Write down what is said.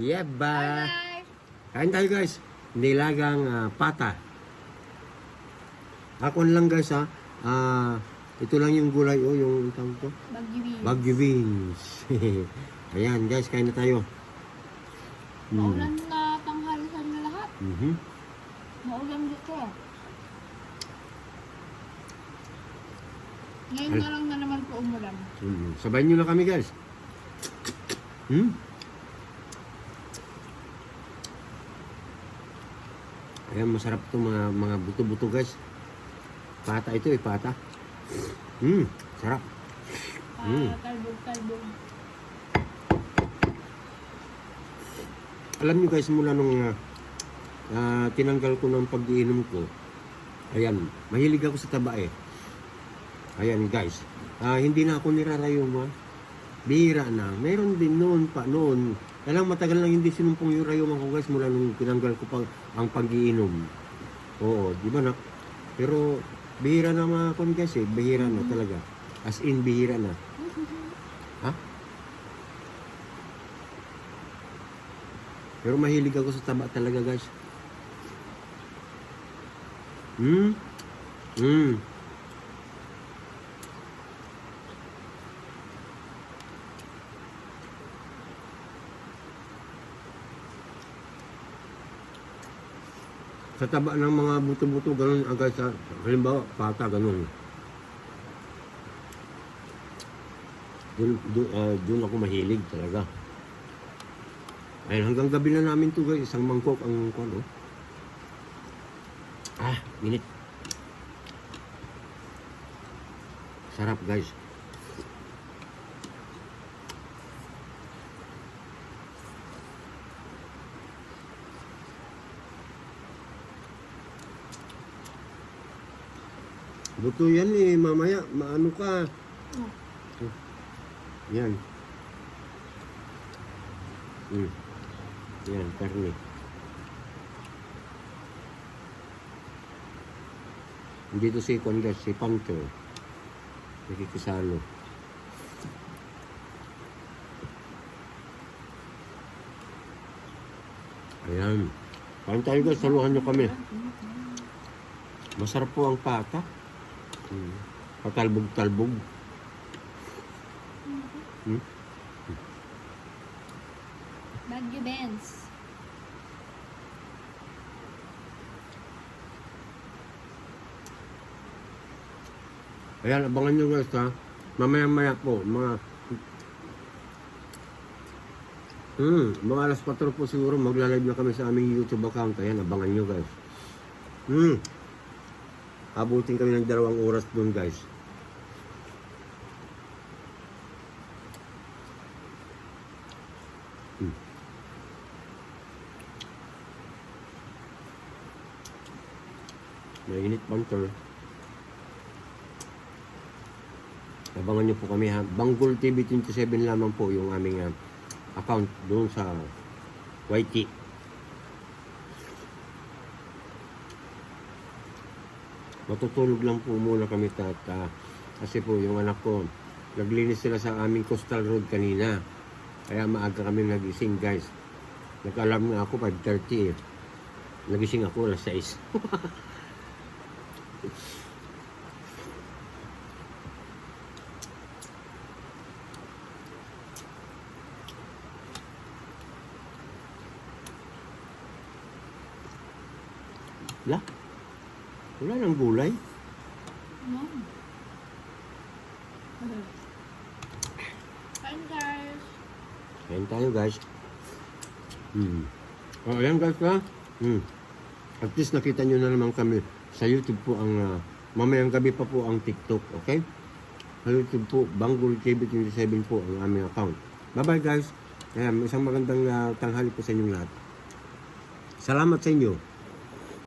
Yeba! Kain tayo guys. Nilagang pata. Ako lang guys ha. Ito lang yung gulay yung tawag ko. Bagyo beans. Ayan guys, kain na tayo. Maulan na tanghalisan na lahat. Maulan dito. Ngayon na lang na naman po umulan. Sabayin nyo na kami guys. Ayan, masarap itong mga buto-buto guys. Pata ito pata. Sarap. Talbog-talbog. Alam nyo guys, mula nung tinanggal ko ng pag-iinom ko, ayan, mahilig ako sa taba eh. Ayan guys, hindi na ako nirarayo mo. Bihira na. Meron din noon. Kailang matagal lang hindi sinumpong yung rayuman ko guys mula nung tinanggal ko pang ang pag-iinom. Oo, di ba na? Pero bihira na mga kon guys eh. Bihira na talaga. As in bihira na. Ha? Pero mahilig ako sa taba talaga guys. Sa taba ng mga buto-buto, ganun agad sa, halimbawa, pata, ganun. Doon ako mahilig talaga. Ayun, hanggang gabi na namin to guys, isang mangkok ang kuno. Minute. Sarap guys. Buto yan eh, mamaya, maano ka. Yan. Yan, karne. Dito si Congas, si Pancho. Nakikisalo. Ayan. Kain tayo guys, saluhan nyo kami. Masarap po ang pata. Patalbog-talbog. Bagyo beans. Ayan, abangan nyo guys ha. Mamaya-maya po, mga alas 4 po siguro magla-live na kami sa aming YouTube account. Ayan, abangan nyo guys. Abutin kami ng 2 oras doon guys. Mainit banter. Abangan nyo po kami ha. Banggol TV 27 lamang po yung aming account doon sa YT. Matutulog lang po muna kami kasi po yung anak ko naglinis sila sa aming coastal road kanina, kaya maaga kami nagising guys. Nag-alarm nga ako 5:30 eh. Nagising ako alas 6. Wala nang gulay. Kain guys. Kain tayo guys. Ayan guys ha. At least nakita nyo na naman kami. Sa YouTube po ang mamayang gabi pa po ang TikTok. Okay? Sa YouTube po, Banggol TV 27 po ang aming account. Bye bye guys. Ayan, isang magandang tanghali po sa inyong lahat. Salamat sa inyo.